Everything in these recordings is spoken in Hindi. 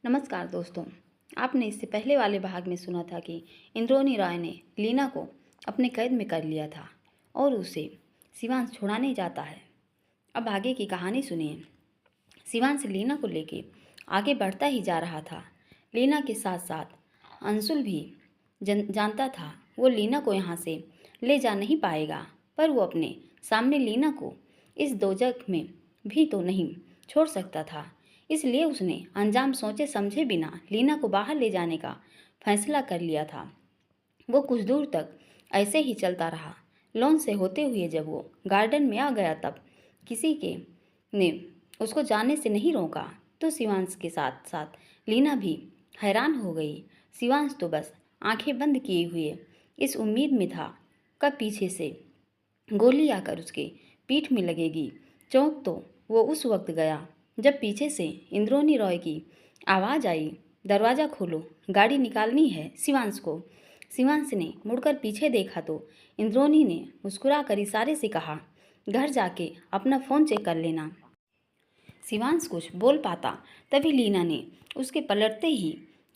नमस्कार दोस्तों। आपने इससे पहले वाले भाग में सुना था कि इंद्रोनी रॉय ने लीना को अपने कैद में कर लिया था और उसे शिवांश छुड़ाने जाता है। अब आगे की कहानी सुनिए। शिवांश लीना को लेके आगे बढ़ता ही जा रहा था। लीना के साथ साथ अंशुल भी जानता था वो लीना को यहाँ से ले जा नहीं पाएगा, पर वो अपने सामने लीना को इस दोजख में भी तो नहीं छोड़ सकता था। इसलिए उसने अंजाम सोचे समझे बिना लीना को बाहर ले जाने का फैसला कर लिया था। वो कुछ दूर तक ऐसे ही चलता रहा। लॉन से होते हुए जब वो गार्डन में आ गया तब किसी के ने उसको जाने से नहीं रोका, तो शिवांश के साथ साथ लीना भी हैरान हो गई। शिवांश तो बस आंखें बंद किए हुए इस उम्मीद में था कब पीछे से गोली आकर उसके पीठ में लगेगी। चौंक तो वो उस वक्त गया जब पीछे से इंद्रोनी रॉय की आवाज़ आई, दरवाज़ा खोलो, गाड़ी निकालनी है शिवांश को। शिवांश ने मुड़कर पीछे देखा तो इंद्रोनी ने मुस्कुरा कर इशारे से कहा, घर जाके अपना फ़ोन चेक कर लेना। शिवांश कुछ बोल पाता तभी लीना ने उसके पलटते ही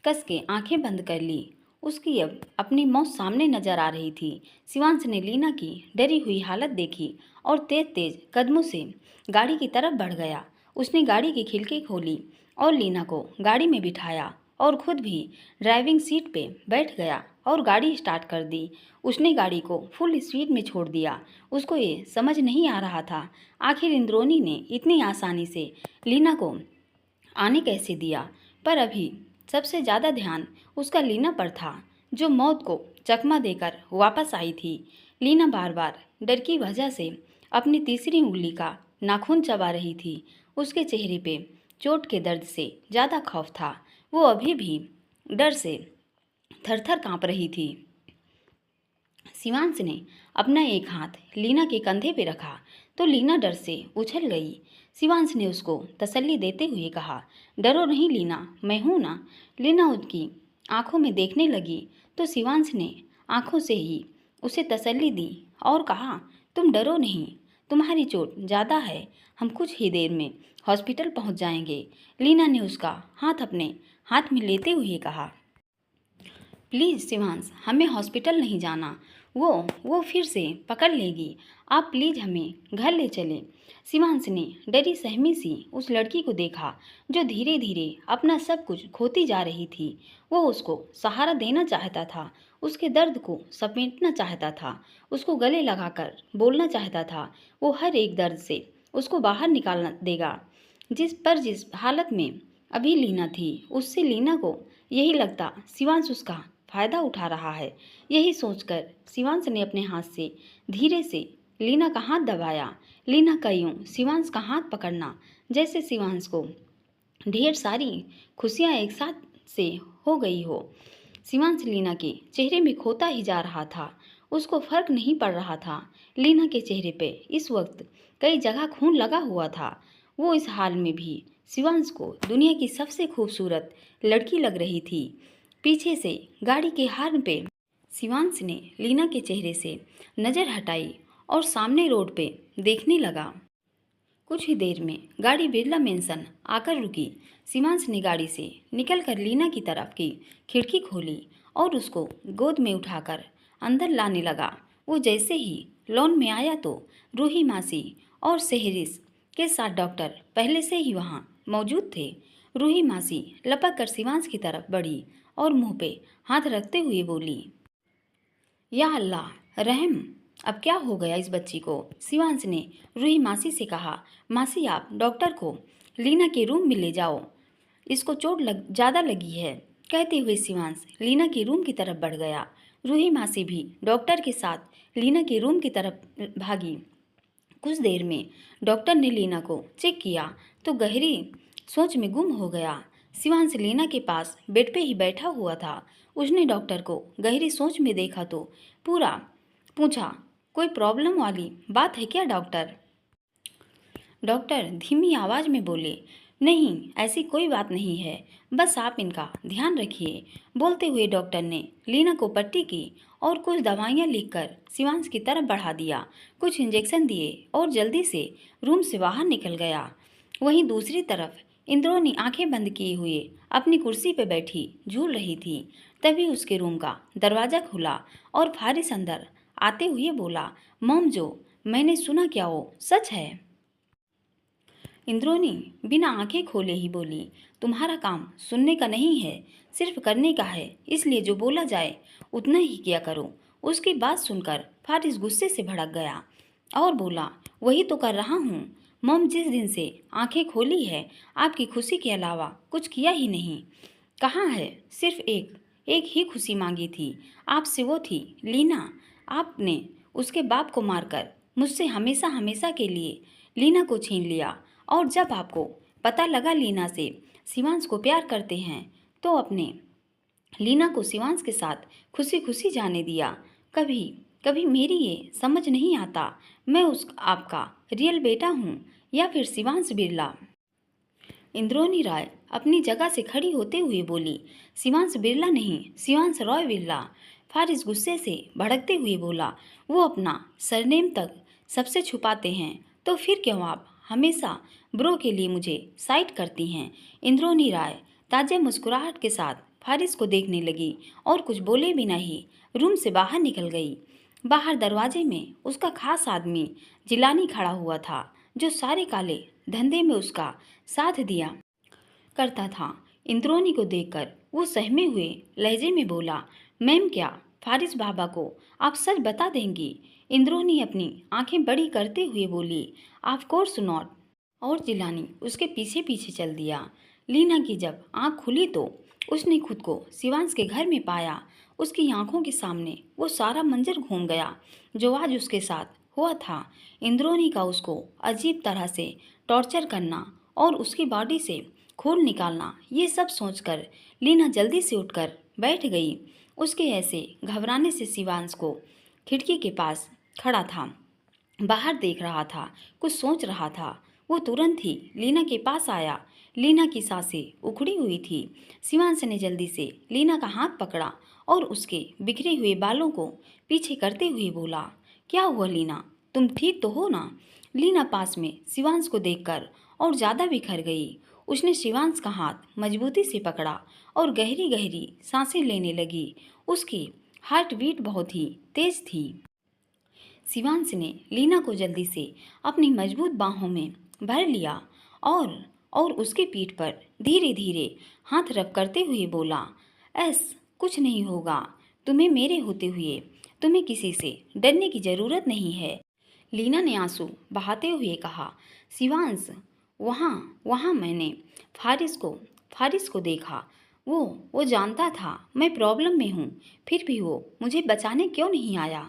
कस के आंखें बंद कर ली। उसकी अब अपनी मौत सामने नजर आ रही थी। शिवांश ने लीना की डरी हुई हालत देखी और तेज तेज कदमों से गाड़ी की तरफ बढ़ गया। उसने गाड़ी की खिड़की खोली और लीना को गाड़ी में बिठाया और खुद भी ड्राइविंग सीट पे बैठ गया और गाड़ी स्टार्ट कर दी। उसने गाड़ी को फुल स्पीड में छोड़ दिया। उसको ये समझ नहीं आ रहा था आखिर इंद्रोनी ने इतनी आसानी से लीना को आने कैसे दिया, पर अभी सबसे ज़्यादा ध्यान उसका लीना पर था जो मौत को चकमा देकर वापस आई थी। लीना बार बार डर की वजह से अपनी तीसरी उंगली का नाखून चबा रही थी। उसके चेहरे पे चोट के दर्द से ज़्यादा खौफ था। वो अभी भी डर से थरथर काँप रही थी। शिवांश ने अपना एक हाथ लीना के कंधे पे रखा तो लीना डर से उछल गई। शिवांश ने उसको तसल्ली देते हुए कहा, डरो नहीं लीना, मैं हूं ना। लीना उसकी आंखों में देखने लगी तो शिवांश ने आंखों से ही उसे तसल्ली दी और कहा, तुम डरो नहीं, तुम्हारी चोट ज़्यादा है, हम कुछ ही देर में हॉस्पिटल पहुंच जाएंगे। लीना ने उसका हाथ अपने हाथ में लेते हुए कहा, प्लीज़ शिवांश, हमें हॉस्पिटल नहीं जाना, वो फिर से पकड़ लेगी। आप प्लीज़ हमें घर ले चलें। शिवांश ने डरी सहमी सी उस लड़की को देखा जो धीरे धीरे अपना सब कुछ खोती जा रही थी। वो उसको सहारा देना चाहता था, उसके दर्द को समेटना चाहता था, उसको गले लगाकर बोलना चाहता था वो हर एक दर्द से उसको बाहर निकालना देगा। जिस हालत में अभी लीना थी उससे लीना को यही लगता शिवांश उसका फ़ायदा उठा रहा है। यही सोचकर शिवांश ने अपने हाथ से धीरे से लीना का हाथ दबाया। लीना का यूं शिवांश का हाथ पकड़ना जैसे शिवांश को ढेर सारी खुशियां एक साथ से हो गई हो। शिवांश लीना के चेहरे में खोता ही जा रहा था। उसको फर्क नहीं पड़ रहा था। लीना के चेहरे पे इस वक्त कई जगह खून लगा हुआ था। वो इस हाल में भी शिवांश को दुनिया की सबसे खूबसूरत लड़की लग रही थी। पीछे से गाड़ी के हॉर्न पे शिवांश ने लीना के चेहरे से नज़र हटाई और सामने रोड पे देखने लगा। कुछ ही देर में गाड़ी बिरला मेंशन आकर रुकी। शिवांश ने गाड़ी से निकलकर लीना की तरफ की खिड़की खोली और उसको गोद में उठाकर अंदर लाने लगा। वो जैसे ही लॉन में आया तो रूही मासी और सेहरिस के साथ डॉक्टर पहले से ही वहाँ मौजूद थे। रूही मासी लपक कर शिवांश की तरफ बढ़ी और मुंह पे हाथ रखते हुए बोली, या अल्लाह रहम, अब क्या हो गया इस बच्ची को। शिवांश ने रूही मासी से कहा, मासी आप डॉक्टर को लीना के रूम में ले जाओ, इसको चोट ज़्यादा लगी है। कहते हुए शिवांश लीना के रूम की तरफ बढ़ गया। रूही मासी भी डॉक्टर के साथ लीना के रूम की तरफ भागी। कुछ देर में डॉक्टर ने लीना को चेक किया तो गहरी सोच में गुम हो गया। शिवांश लीना के पास बेड पे ही बैठा हुआ था। उसने डॉक्टर को गहरी सोच में देखा तो पूरा पूछा, कोई प्रॉब्लम वाली बात है क्या डॉक्टर। डॉक्टर धीमी आवाज़ में बोले, नहीं ऐसी कोई बात नहीं है, बस आप इनका ध्यान रखिए। बोलते हुए डॉक्टर ने लीना को पट्टी की और कुछ दवाइयाँ लिखकर शिवांश की तरफ बढ़ा दिया। कुछ इंजेक्शन दिए और जल्दी से रूम से बाहर निकल गया। वहीं दूसरी तरफ इंद्रोनी आंखें बंद किए हुए अपनी कुर्सी पर बैठी झूल रही थी। तभी उसके रूम का दरवाज़ा खुला और फारिस अंदर आते हुए बोला, मॉम, जो मैंने सुना क्या वो सच है? इंद्रोनी बिना आंखें खोले ही बोली, तुम्हारा काम सुनने का नहीं है, सिर्फ करने का है, इसलिए जो बोला जाए उतना ही किया करो। उसकी बात सुनकर फारिस गुस्से से भड़क गया और बोला, वही तो कर रहा हूँ मॉम, जिस दिन से आंखें खोली है आपकी खुशी के अलावा कुछ किया ही नहीं। कहाँ है? सिर्फ एक ही खुशी मांगी थी आपसे, वो थी लीना। आपने उसके बाप को मारकर मुझसे हमेशा हमेशा के लिए लीना को छीन लिया, और जब आपको पता लगा लीना से शिवांश को प्यार करते हैं तो अपने लीना को शिवांश के साथ खुशी खुशी जाने दिया। कभी कभी मेरी ये समझ नहीं आता, मैं उस आपका रियल बेटा हूँ या फिर शिवांश बिरला। इंद्रोनी राय अपनी जगह से खड़ी होते हुए बोली, शिवांश बिरला नहीं, शिवांश रॉय बिरला। फारिस गुस्से से भड़कते हुए बोला, वो अपना सरनेम तक सबसे छुपाते हैं, तो फिर क्यों आप हमेशा ब्रो के लिए मुझे साइड करती हैं? इंद्रोनी राय ताजे मुस्कुराहट के साथ फारिस को देखने लगी और कुछ बोले बिना ही रूम से बाहर निकल गई। बाहर दरवाजे में उसका खास आदमी जिलानी खड़ा हुआ था, जो सारे काले धंधे में उसका साथ दिया करता था। इंद्रोनी को देखकर वो सहमे हुए लहजे में बोला, मैम, क्या फारिस बाबा को आप सच बता देंगी? इंद्रोनी अपनी आंखें बड़ी करते हुए बोली, ऑफ कोर्स नॉट। और जिलानी उसके पीछे पीछे चल दिया। लीना की जब आंख खुली तो उसने खुद को शिवांश के घर में पाया। उसकी आंखों के सामने वो सारा मंजर घूम गया जो आज उसके साथ हुआ था। इंद्रोनी का उसको अजीब तरह से टॉर्चर करना और उसकी बॉडी से खून निकालना, ये सब सोचकर लीना जल्दी से उठकर बैठ गई। उसके ऐसे घबराने से शिवांश को खिड़की के पास खड़ा था, बाहर देख रहा था, कुछ सोच रहा था। वो तुरंत ही लीना के पास आया। लीना की सांसें उखड़ी हुई थी। शिवांश ने जल्दी से लीना का हाथ पकड़ा और उसके बिखरे हुए बालों को पीछे करते हुए बोला, क्या हुआ लीना, तुम ठीक तो हो ना? लीना पास में शिवांश को देखकर और ज़्यादा बिखर गई। उसने शिवांश का हाथ मजबूती से पकड़ा और गहरी गहरी सांसें लेने लगी। उसकी हार्ट बीट बहुत ही तेज थी। शिवांश ने लीना को जल्दी से अपनी मजबूत बाहों में भर लिया और उसके पीठ पर धीरे धीरे हाथ रब करते हुए बोला, कुछ नहीं होगा, तुम्हें मेरे होते हुए तुम्हें किसी से डरने की ज़रूरत नहीं है। लीना ने आंसू बहाते हुए कहा, शिवांश, वहाँ वहाँ मैंने फारिस को देखा। वो जानता था मैं प्रॉब्लम में हूँ, फिर भी वो मुझे बचाने क्यों नहीं आया?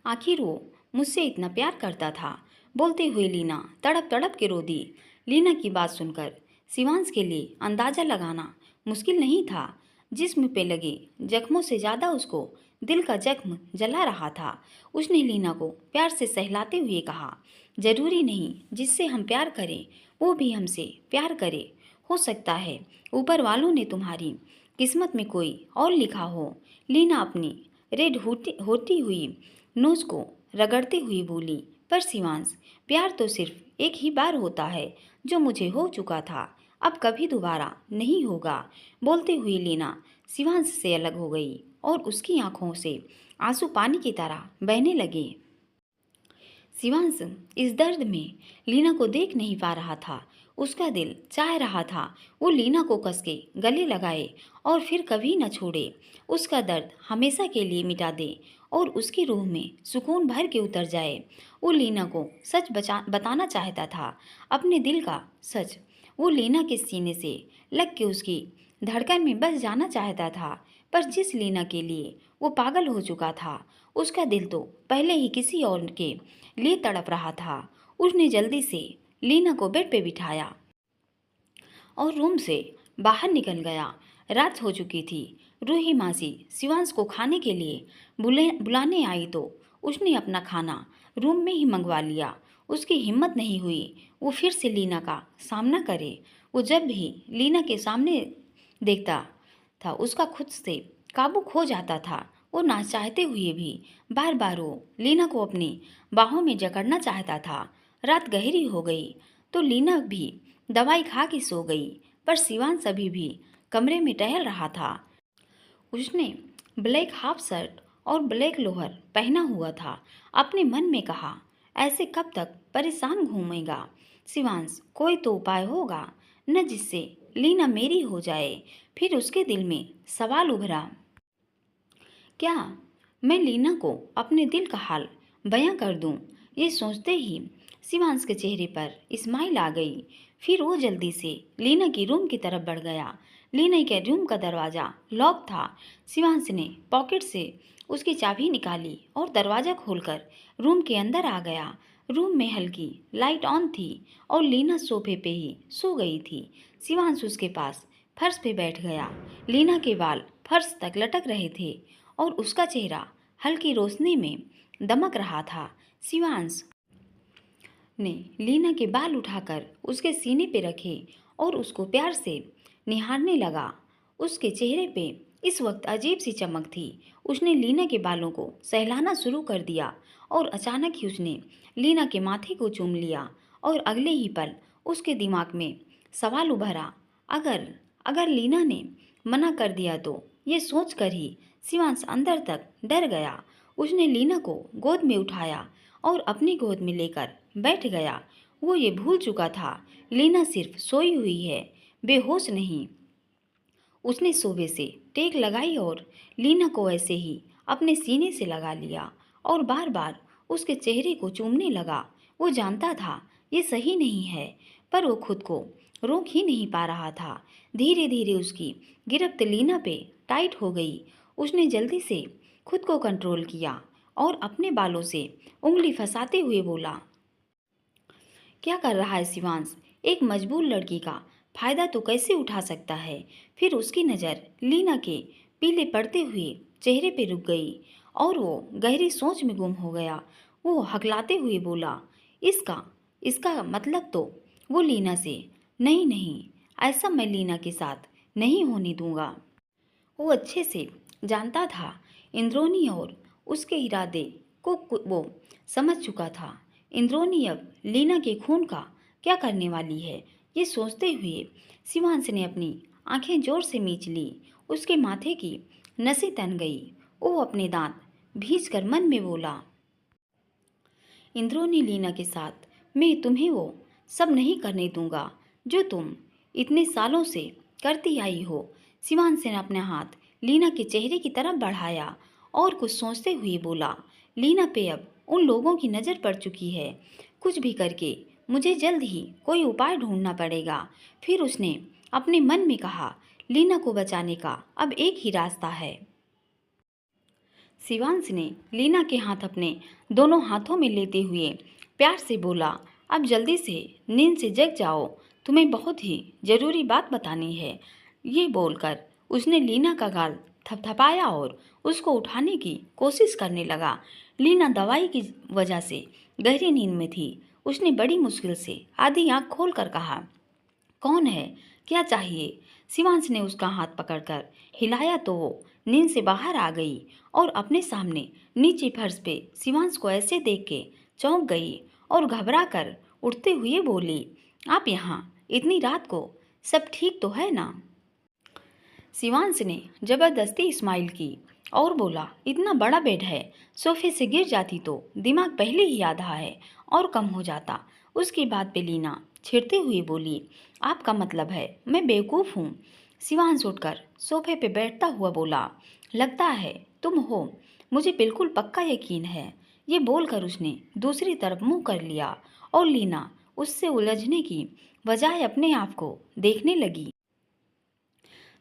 आखिर वो मुझसे इतना प्यार करता था। बोलते हुए लीना तड़प तड़प के रो दी। लीना की बात सुनकर शिवांश के लिए अंदाज़ा लगाना मुश्किल नहीं था। जिस्म पे लगे जख्मों से ज़्यादा उसको दिल का जख्म जला रहा था। उसने लीना को प्यार से सहलाते हुए कहा, ज़रूरी नहीं जिससे हम प्यार करें वो भी हमसे प्यार करे। हो सकता है ऊपर वालों ने तुम्हारी किस्मत में कोई और लिखा हो। लीना अपनी रेड होती हुई नोज को रगड़ते हुए बोली, पर शिवांश, प्यार तो सिर्फ एक ही बार होता है, जो मुझे हो चुका था, अब कभी दोबारा नहीं होगा। बोलते हुए लीना शिवांश से अलग हो गई और उसकी आंखों से आंसू पानी की तरह बहने लगे। शिवांश इस दर्द में लीना को देख नहीं पा रहा था। उसका दिल चाह रहा था वो लीना को कस के गले लगाए और फिर कभी न छोड़े, उसका दर्द हमेशा के लिए मिटा दे और उसकी रूह में सुकून भर के उतर जाए। वो लीना को सच बताना चाहता था, अपने दिल का सच। वो लीना के सीने से लग के उसकी धड़कन में बस जाना चाहता था, पर जिस लीना के लिए वो पागल हो चुका था, उसका दिल तो पहले ही किसी और के लिए तड़प रहा था। उसने जल्दी से लीना को बेड पे बिठाया और रूम से बाहर निकल गया। रात हो चुकी थी। रूही मासी शिवांश को खाने के लिए बुलाने आई तो उसने अपना खाना रूम में ही मंगवा लिया। उसकी हिम्मत नहीं हुई वो फिर से लीना का सामना करे। वो जब भी लीना के सामने देखता था उसका खुद से काबू खो जाता था। वो ना चाहते हुए भी बार बार वो लीना को अपनी बाहों में जकड़ना चाहता था। रात गहरी हो गई तो लीना भी दवाई खा के सो गई, पर शिवांश अभी भी कमरे में टहल रहा था। उसने ब्लैक हाफ शर्ट और ब्लैक लोअर पहना हुआ था। अपने मन में कहा, ऐसे कब तक परेशान घूमेगा शिवांश? कोई तो उपाय होगा न, जिससे लीना मेरी हो जाए। फिर उसके दिल में सवाल उभरा, क्या मैं लीना को अपने दिल का हाल बयां कर दूं? ये सोचते ही शिवांश के चेहरे पर स्माइल आ गई। फिर वो जल्दी से लीना की रूम की तरफ बढ़ गया। लीना के रूम का दरवाज़ा लॉक था। शिवांश ने पॉकेट से उसकी चाबी निकाली और दरवाज़ा खोलकर रूम के अंदर आ गया। रूम में हल्की लाइट ऑन थी और लीना सोफे पे ही सो गई थी। शिवांश उसके पास फर्श पे बैठ गया। लीना के बाल फर्श तक लटक रहे थे और उसका चेहरा हल्की रोशनी में दमक रहा था। शिवांश ने लीना के बाल उठाकर उसके सीने पे रखे और उसको प्यार से निहारने लगा। उसके चेहरे पे इस वक्त अजीब सी चमक थी। उसने लीना के बालों को सहलाना शुरू कर दिया और अचानक ही उसने लीना के माथे को चूम लिया और अगले ही पल उसके दिमाग में सवाल उभरा, अगर अगर लीना ने मना कर दिया तो? ये सोचकर ही शिवांश अंदर तक डर गया। उसने लीना को गोद में उठाया और अपनी गोद में लेकर बैठ गया। वो ये भूल चुका था, लीना सिर्फ सोई हुई है, बेहोश नहीं। उसने सोफे से टेक लगाई और लीना को ऐसे ही अपने सीने से लगा लिया और बार बार उसके चेहरे को चूमने लगा। वो जानता था ये सही नहीं है, पर वो खुद को रोक ही नहीं पा रहा था। धीरे धीरे उसकी गिरफ्त लीना पे टाइट हो गई। उसने जल्दी से खुद को कंट्रोल किया और अपने बालों से उंगली फंसाते हुए बोला, क्या कर रहा है शिवांश? एक मजबूर लड़की का फायदा तो कैसे उठा सकता है? फिर उसकी नज़र लीना के पीले पड़ते हुए चेहरे पे रुक गई और वो गहरी सोच में गुम हो गया। वो हकलाते हुए बोला, इसका इसका मतलब तो वो लीना से? नहीं नहीं, ऐसा मैं लीना के साथ नहीं होने दूंगा। वो अच्छे से जानता था इंद्रोनी और उसके इरादे को वो समझ चुका था। इंद्रोनी अब लीना के खून का क्या करने वाली है? ये सोचते हुए शिवांश ने अपनी आंखें जोर से मीच ली। उसके माथे की नसें तन गई। वो अपने दांत भींच कर मन में बोला, इंद्रोनी लीना के साथ मैं तुम्हें वो सब नहीं करने दूंगा जो तुम इतने सालों से करती आई हो। शिवांश ने अपना हाथ लीना के चेहरे की तरफ बढ़ाया और कुछ सोचते हुए बोला, लीना पे अब उन लोगों की नज़र पड़ चुकी है। कुछ भी करके मुझे जल्द ही कोई उपाय ढूंढना पड़ेगा। फिर उसने अपने मन में कहा, लीना को बचाने का अब एक ही रास्ता है। शिवांश ने लीना के हाथ अपने दोनों हाथों में लेते हुए प्यार से बोला, अब जल्दी से नींद से जग जाओ, तुम्हें बहुत ही ज़रूरी बात बतानी है। ये बोलकर उसने लीना का गाल थपथपाया और उसको उठाने की कोशिश करने लगा। लीना दवाई की वजह से गहरी नींद में थी। उसने बड़ी मुश्किल से आधी आंख खोलकर कहा, कौन है? क्या चाहिए? शिवांश ने उसका हाथ पकड़कर हिलाया तो वो नींद से बाहर आ गई और अपने सामने नीचे फर्श पे शिवांश को ऐसे देख के चौंक गई और घबरा कर उठते हुए बोली, आप यहाँ इतनी रात को? सब ठीक तो है ना? शिवांश ने जबरदस्ती स्माइल की और बोला, इतना बड़ा बेड है, सोफे से गिर जाती तो दिमाग पहले ही आधा है और कम हो जाता। उसकी बात पे लीना छिड़ते हुए बोली, आपका मतलब है मैं बेवकूफ़ हूँ? शिवांश उठकर सोफे पे बैठता हुआ बोला, लगता है तुम हो, मुझे बिल्कुल पक्का यकीन है। ये बोलकर उसने दूसरी तरफ मुंह कर लिया और लीना उससे उलझने की बजाय अपने आप को देखने लगी,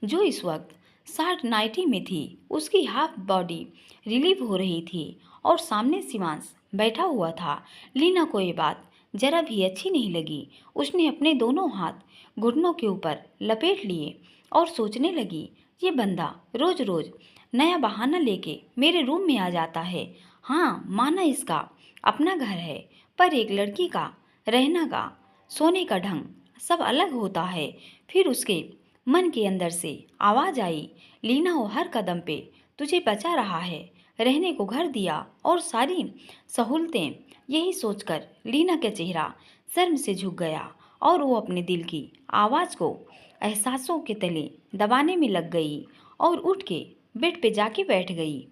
जो इस वक्त शार्ट नाइटी में थी। उसकी हाफ बॉडी रिलीव हो रही थी और सामने शिवांश बैठा हुआ था। लीना को ये बात जरा भी अच्छी नहीं लगी। उसने अपने दोनों हाथ घुटनों के ऊपर लपेट लिए और सोचने लगी, ये बंदा रोज रोज नया बहाना लेके मेरे रूम में आ जाता है। हाँ, माना इसका अपना घर है, पर एक लड़की का रहना का, सोने का ढंग सब अलग होता है। फिर उसके मन के अंदर से आवाज आई, लीना वो हर कदम पे तुझे बचा रहा है, रहने को घर दिया और सारी सहूलतें। यही सोचकर लीना का चेहरा शर्म से झुक गया और वो अपने दिल की आवाज़ को एहसासों के तले दबाने में लग गई और उठ के बेड पे जाके बैठ गई।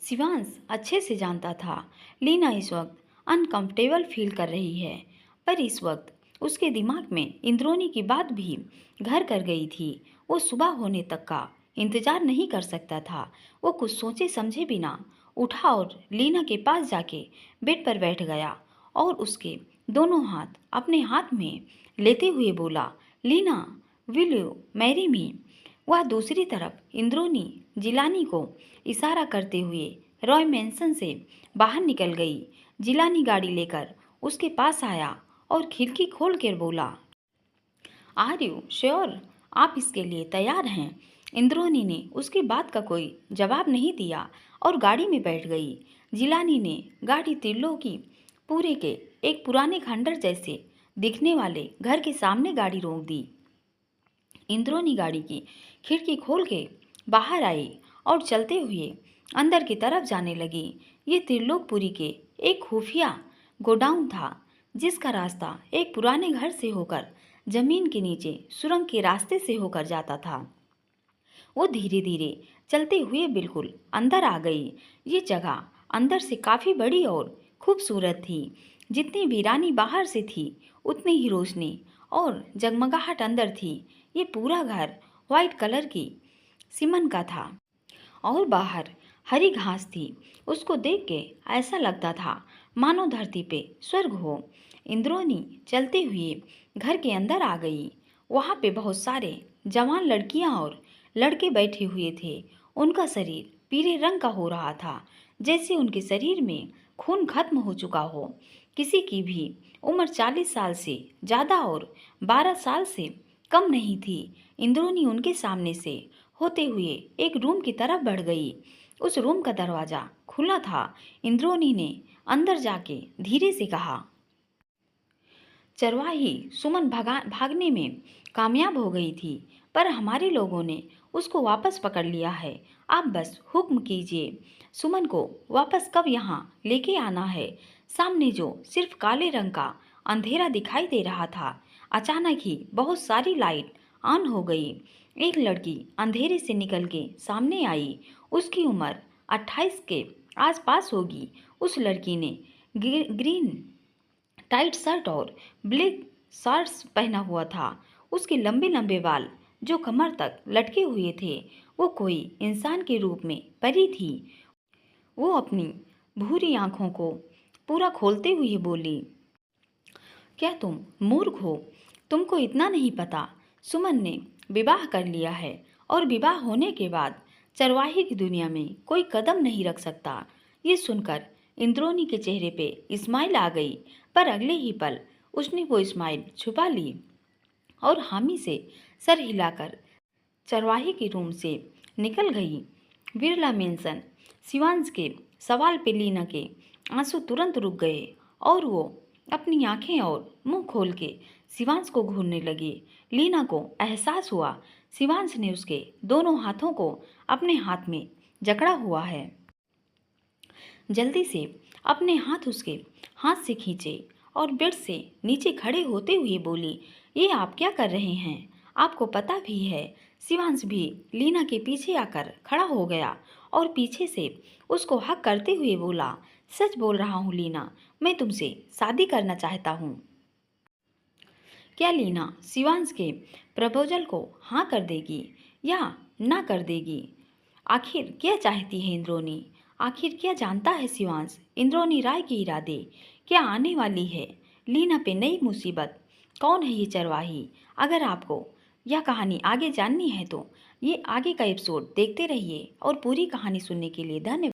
शिवांश अच्छे से जानता था लीना इस वक्त अनकंफर्टेबल फील कर रही है, पर इस वक्त उसके दिमाग में इंद्रोनी की बात भी घर कर गई थी। वो सुबह होने तक का इंतजार नहीं कर सकता था। वो कुछ सोचे समझे बिना उठा और लीना के पास जाके बेड पर बैठ गया और उसके दोनों हाथ अपने हाथ में लेते हुए बोला, Leena, will you marry me? वह दूसरी तरफ इंद्रोनी जिलानी को इशारा करते हुए रॉय मैंसन से बाहर निकल गई। जिलानी गाड़ी लेकर उसके पास आया और खिड़की खोल कर बोला, आर यू श्योर? आप इसके लिए तैयार हैं? इंद्रोनी ने उसकी बात का कोई जवाब नहीं दिया और गाड़ी में बैठ गई। जिलानी ने गाड़ी त्रिलोकी पूरे के एक पुराने खंडर जैसे दिखने वाले घर के सामने गाड़ी रोक दी। इंद्रोनी गाड़ी की खिड़की खोल के बाहर आई और चलते हुए अंदर की तरफ जाने लगी। ये त्रिलोकपुरी के एक खुफिया गोडाउन था, जिसका रास्ता एक पुराने घर से होकर जमीन के नीचे सुरंग के रास्ते से होकर जाता था। वो धीरे धीरे चलते हुए बिल्कुल अंदर आ गई। ये जगह अंदर से काफ़ी बड़ी और खूबसूरत थी। जितनी वीरानी बाहर से थी, उतनी ही रोशनी और जगमगाहट अंदर थी। ये पूरा घर वाइट कलर की सीमेंट का था और बाहर हरी घास थी। उसको देख के ऐसा लगता था मानो धरती पे स्वर्ग हो। इंद्रोनी चलते हुए घर के अंदर आ गई। वहाँ पे बहुत सारे जवान लड़कियाँ और लड़के बैठे हुए थे। उनका शरीर पीले रंग का हो रहा था, जैसे उनके शरीर में खून खत्म हो चुका हो। किसी की भी उम्र 40 साल से ज़्यादा और 12 साल से कम नहीं थी। इंद्रोनी उनके सामने से होते हुए एक रूम की तरफ बढ़ गई। उस रूम का दरवाज़ा खुला था। इंद्रोनी ने अंदर जाके धीरे से कहा, चरवाही सुमन भागने में कामयाब हो गई थी, पर हमारे लोगों ने उसको वापस पकड़ लिया है। आप बस हुक्म कीजिए, सुमन को वापस कब यहाँ लेके आना है। सामने जो सिर्फ काले रंग का अंधेरा दिखाई दे रहा था, अचानक ही बहुत सारी लाइट ऑन हो गई। एक लड़की अंधेरे से निकल के सामने आई। उसकी उम्र 28 के आसपास होगी। उस लड़की ने ग्रीन टाइट शर्ट और ब्लैक शॉर्ट्स पहना हुआ था। उसके लंबे लंबे बाल जो कमर तक लटके हुए थे, वो कोई इंसान के रूप में परी थी। वो अपनी भूरी आंखों को पूरा खोलते हुए बोली, क्या तुम मूर्ख हो? तुमको इतना नहीं पता, सुमन ने विवाह कर लिया है और विवाह होने के बाद चरवाही की दुनिया में कोई कदम नहीं रख सकता। ये सुनकर इंद्रोनी के चेहरे पे स्माइल आ गई, पर अगले ही पल उसने वो स्माइल छुपा ली और हामी से सर हिलाकर चरवाही के रूम से निकल गई। बिरला मेंशन शिवांश के सवाल पे लीना के आंसू तुरंत रुक गए और वो अपनी आंखें और मुंह खोल के शिवांश को घूरने लगी। लीना को एहसास हुआ शिवांश ने उसके दोनों हाथों को अपने हाथ में जकड़ा हुआ है। जल्दी से अपने हाथ उसके हाथ से खींचे और बेड से नीचे खड़े होते हुए बोली, ये आप क्या कर रहे हैं? आपको पता भी है? शिवांश भी लीना के पीछे आकर खड़ा हो गया और पीछे से उसको हक करते हुए बोला, सच बोल रहा हूँ लीना, मैं तुमसे शादी करना चाहता हूँ। क्या लीना शिवांश के प्रपोजल को हाँ कर देगी या ना कर देगी? आखिर क्या चाहती है इंद्रोनी? आखिर क्या जानता है शिवांश इंद्रोनी राय के इरादे? क्या आने वाली है लीना पे नई मुसीबत? कौन है ये चरवाही? अगर आपको यह कहानी आगे जाननी है तो ये आगे का एपिसोड देखते रहिए और पूरी कहानी सुनने के लिए धन्यवाद।